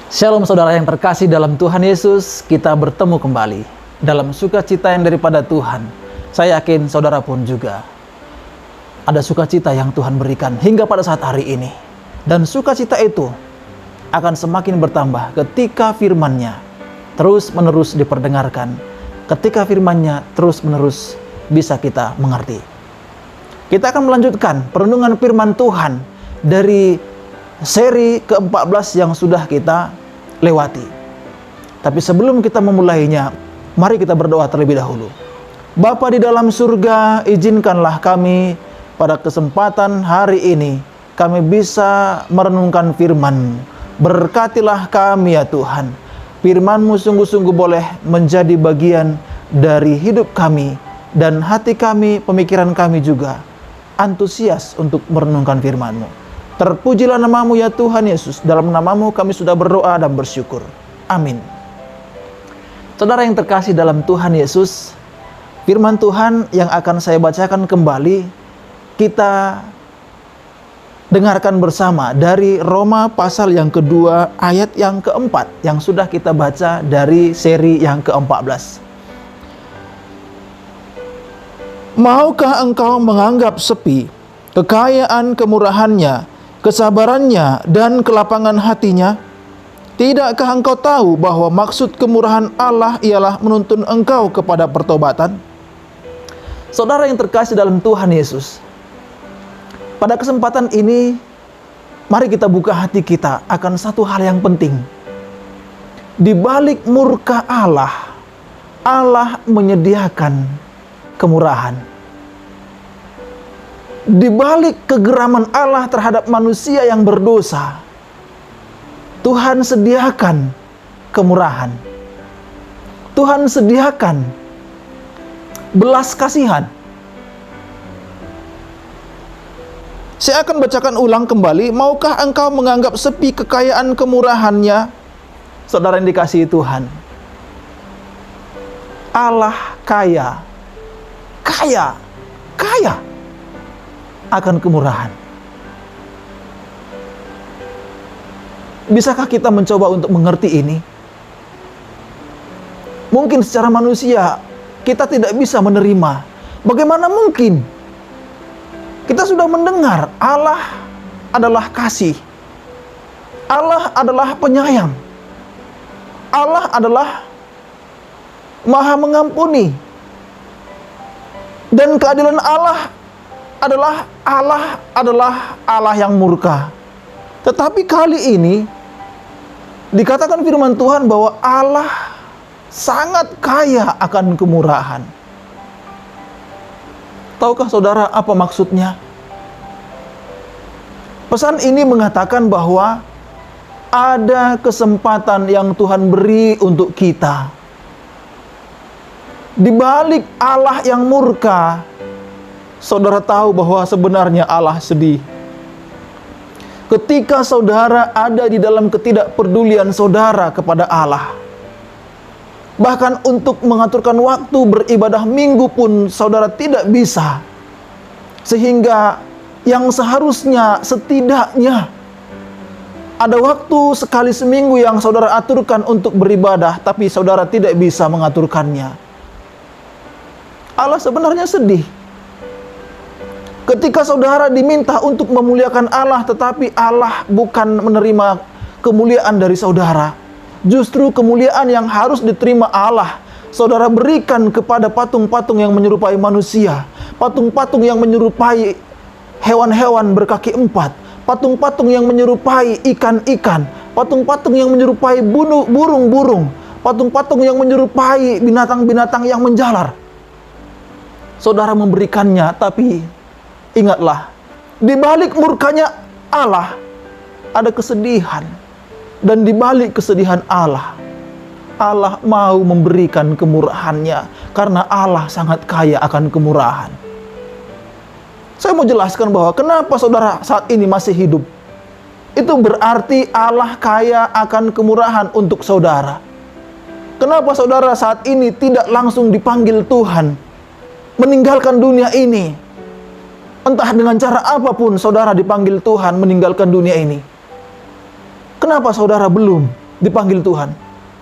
Shalom saudara yang terkasih dalam Tuhan Yesus, kita bertemu kembali dalam sukacita yang daripada Tuhan. Saya yakin saudara pun juga ada sukacita yang Tuhan berikan hingga pada saat hari ini. Dan sukacita itu akan semakin bertambah ketika firman-Nya terus-menerus diperdengarkan, ketika firman-Nya terus-menerus bisa kita mengerti. Kita akan melanjutkan perenungan firman Tuhan dari seri ke-14 yang sudah kita lewati. Tapi sebelum kita memulainya, mari kita berdoa terlebih dahulu. Bapa di dalam surga, izinkanlah kami pada kesempatan hari ini kami bisa merenungkan firman-Mu. Berkatilah kami ya Tuhan. Firman-Mu sungguh-sungguh boleh menjadi bagian dari hidup kami dan hati kami, pemikiran kami juga antusias untuk merenungkan firman-Mu. Terpujilah nama-Mu ya Tuhan Yesus. Dalam nama-Mu kami sudah berdoa dan bersyukur. Amin. Saudara yang terkasih dalam Tuhan Yesus, firman Tuhan yang akan saya bacakan kembali, kita dengarkan bersama dari Roma pasal yang kedua ayat yang keempat yang sudah kita baca dari seri yang ke-14. Maukah engkau menganggap sepi kekayaan kemurahan-Nya, kesabarannya dan kelapangan hatinya? Tidakkah engkau tahu bahwa maksud kemurahan Allah ialah menuntun engkau kepada pertobatan? Saudara yang terkasih dalam Tuhan Yesus, pada kesempatan ini mari kita buka hati kita akan satu hal yang penting. Di balik murka Allah, Allah menyediakan kemurahan. Di balik kegeraman Allah terhadap manusia yang berdosa, Tuhan sediakan kemurahan. Tuhan sediakan belas kasihan. Saya akan bacakan ulang kembali. Maukah engkau menganggap sepi kekayaan kemurahan-Nya? Saudara yang dikasihi Tuhan, Allah kaya akan kemurahan. Bisakah kita mencoba untuk mengerti ini? Mungkin secara manusia kita tidak bisa menerima. Bagaimana mungkin? Kita sudah mendengar Allah adalah kasih. Allah adalah penyayang. Allah adalah Maha mengampuni. Dan keadilan Allah adalah Allah yang murka. Tetapi kali ini dikatakan firman Tuhan bahwa Allah sangat kaya akan kemurahan. Tahukah saudara apa maksudnya? Pesan ini mengatakan bahwa ada kesempatan yang Tuhan beri untuk kita. Di balik Allah yang murka, saudara tahu bahwa sebenarnya Allah sedih. Ketika saudara ada di dalam ketidakpedulian saudara kepada Allah, bahkan untuk mengaturkan waktu beribadah minggu pun saudara tidak bisa. Sehingga yang seharusnya setidaknya ada waktu sekali seminggu yang saudara aturkan untuk beribadah, tapi saudara tidak bisa mengaturkannya. Allah sebenarnya sedih. Ketika saudara diminta untuk memuliakan Allah, tetapi Allah bukan menerima kemuliaan dari saudara. Justru kemuliaan yang harus diterima Allah, saudara berikan kepada patung-patung yang menyerupai manusia, patung-patung yang menyerupai hewan-hewan berkaki empat, patung-patung yang menyerupai ikan-ikan, patung-patung yang menyerupai burung-burung, patung-patung yang menyerupai binatang-binatang yang menjalar. Saudara memberikannya, tapi ingatlah, di balik murkanya Allah ada kesedihan. Dan di balik kesedihan Allah, Allah mau memberikan kemurahan-Nya karena Allah sangat kaya akan kemurahan. Saya mau jelaskan bahwa kenapa saudara saat ini masih hidup. Itu berarti Allah kaya akan kemurahan untuk saudara. Kenapa saudara saat ini tidak langsung dipanggil Tuhan meninggalkan dunia ini? Entah dengan cara apapun saudara dipanggil Tuhan meninggalkan dunia ini. Kenapa saudara belum? dipanggil Tuhan?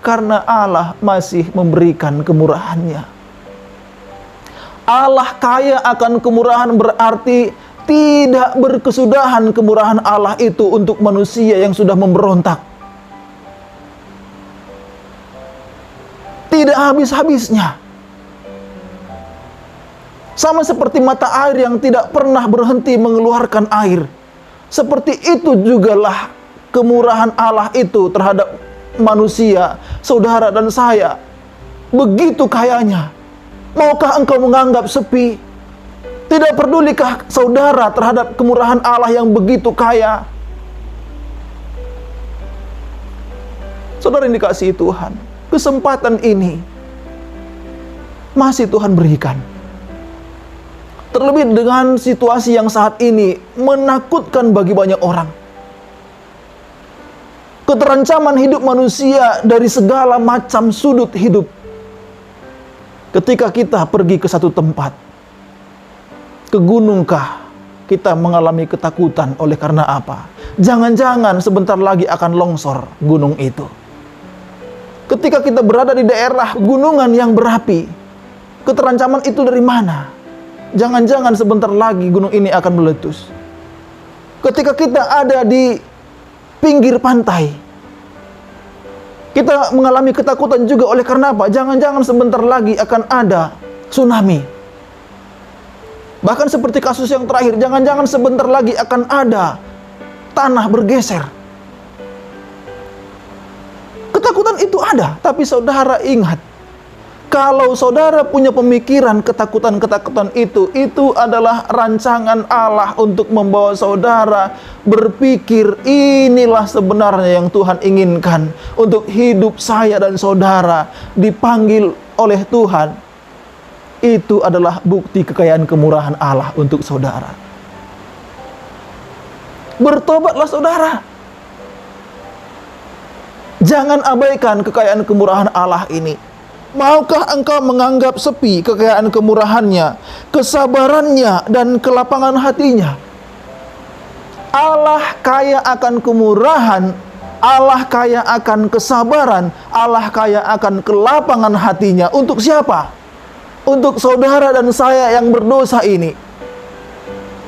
Karena Allah masih memberikan kemurahan-Nya. Allah kaya akan kemurahan berarti tidak berkesudahan kemurahan Allah itu untuk manusia yang sudah memberontak. Tidak habis-habisnya. Sama seperti mata air yang tidak pernah berhenti mengeluarkan air. Seperti itu jugalah kemurahan Allah itu terhadap manusia, saudara dan saya. Begitu kayanya. Maukah engkau menganggap sepi? Tidak pedulikah saudara terhadap kemurahan Allah yang begitu kaya? Saudara yang dikasihi Tuhan, kesempatan ini masih Tuhan berikan. Terlebih dengan situasi yang saat ini menakutkan bagi banyak orang. Keterancaman hidup manusia dari segala macam sudut hidup. Ketika kita pergi ke satu tempat, ke gunungkah, kita mengalami ketakutan oleh karena apa? Jangan-jangan sebentar lagi akan longsor gunung itu. Ketika kita berada di daerah gunungan yang berapi, keterancaman itu dari mana? Jangan-jangan sebentar lagi gunung ini akan meletus. Ketika kita ada di pinggir pantai, kita mengalami ketakutan juga oleh karena apa? Jangan-jangan sebentar lagi akan ada tsunami. Bahkan seperti kasus yang terakhir, jangan-jangan sebentar lagi akan ada tanah bergeser. Ketakutan itu ada, tapi saudara ingat, kalau saudara punya pemikiran ketakutan-ketakutan itu adalah rancangan Allah untuk membawa saudara berpikir, inilah sebenarnya yang Tuhan inginkan untuk hidup saya dan saudara dipanggil oleh Tuhan. Itu adalah bukti kekayaan kemurahan Allah untuk saudara. Bertobatlah saudara. Jangan abaikan kekayaan kemurahan Allah ini. Maukah engkau menganggap sepi kekayaan kemurahannya, kesabarannya, dan kelapangan hatinya? Allah kaya akan kemurahan, Allah kaya akan kesabaran, Allah kaya akan kelapangan hatinya. Untuk siapa? Untuk saudara dan saya yang berdosa ini.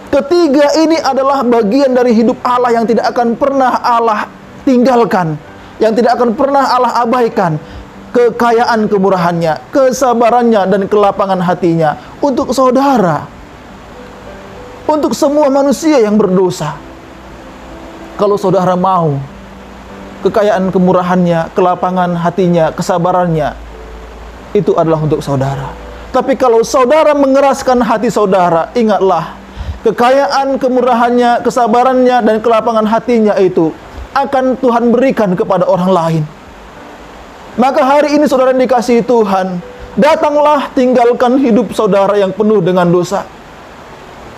Ketiga ini adalah bagian dari hidup Allah yang tidak akan pernah Allah tinggalkan, yang tidak akan pernah Allah abaikan. Kekayaan kemurahannya, kesabarannya, dan kelapangan hatinya untuk saudara, untuk semua manusia yang berdosa. Kalau saudara mau kekayaan kemurahannya, kelapangan hatinya, kesabarannya, itu adalah untuk saudara. Tapi kalau saudara mengeraskan hati saudara, ingatlah, kekayaan kemurahannya, kesabarannya, dan kelapangan hatinya itu akan Tuhan berikan kepada orang lain. Maka hari ini saudara yang dikasihi Tuhan, datanglah tinggalkan hidup saudara yang penuh dengan dosa.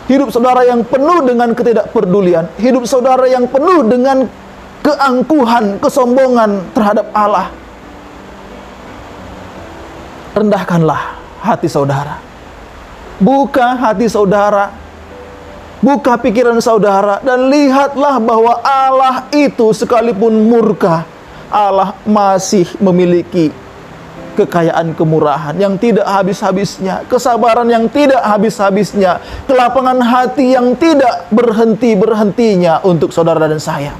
Hidup saudara yang penuh dengan ketidakpedulian. Hidup saudara yang penuh dengan keangkuhan, kesombongan terhadap Allah. Rendahkanlah hati saudara. Buka hati saudara. Buka pikiran saudara. Dan lihatlah bahwa Allah itu sekalipun murka, Allah masih memiliki kekayaan kemurahan yang tidak habis-habisnya, kesabaran yang tidak habis-habisnya, kelapangan hati yang tidak berhenti-berhentinya untuk saudara dan saya.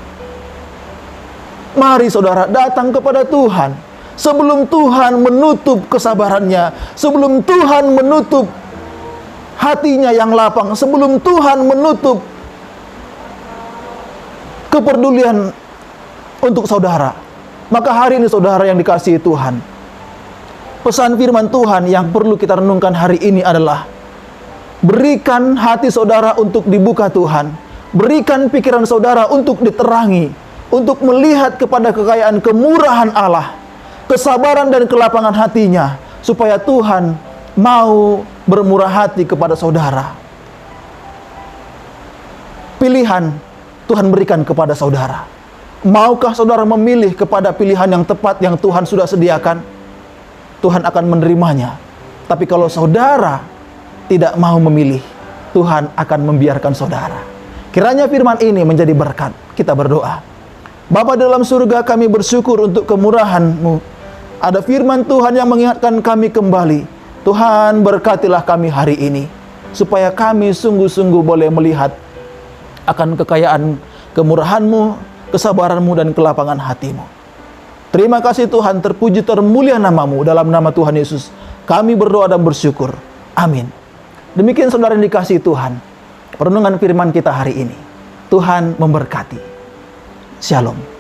Mari saudara datang kepada Tuhan sebelum Tuhan menutup kesabarannya, sebelum Tuhan menutup hatinya yang lapang, sebelum Tuhan menutup kepedulian untuk saudara. Maka hari ini saudara yang dikasihi Tuhan, pesan firman Tuhan yang perlu kita renungkan hari ini adalah, berikan hati saudara untuk dibuka Tuhan. Berikan pikiran saudara untuk diterangi, untuk melihat kepada kekayaan kemurahan Allah, kesabaran dan kelapangan hatinya, supaya Tuhan mau bermurah hati kepada saudara. Pilihan Tuhan berikan kepada saudara. Maukah saudara memilih kepada pilihan yang tepat yang Tuhan sudah sediakan? Tuhan akan menerimanya. Tapi kalau saudara tidak mau memilih, Tuhan akan membiarkan saudara. Kiranya firman ini menjadi berkat. Kita berdoa. Bapa dalam surga, kami bersyukur untuk kemurahan-Mu. Ada firman Tuhan yang mengingatkan kami kembali. Tuhan, berkatilah kami hari ini, supaya kami sungguh-sungguh boleh melihat akan kekayaan kemurahan-Mu, kesabaran-Mu, dan kelapangan hati-Mu. Terima kasih Tuhan, terpuji termulia nama-Mu. Dalam nama Tuhan Yesus kami berdoa dan bersyukur. Amin. Demikian saudara yang dikasihi Tuhan, perenungan firman kita hari ini. Tuhan memberkati. Shalom.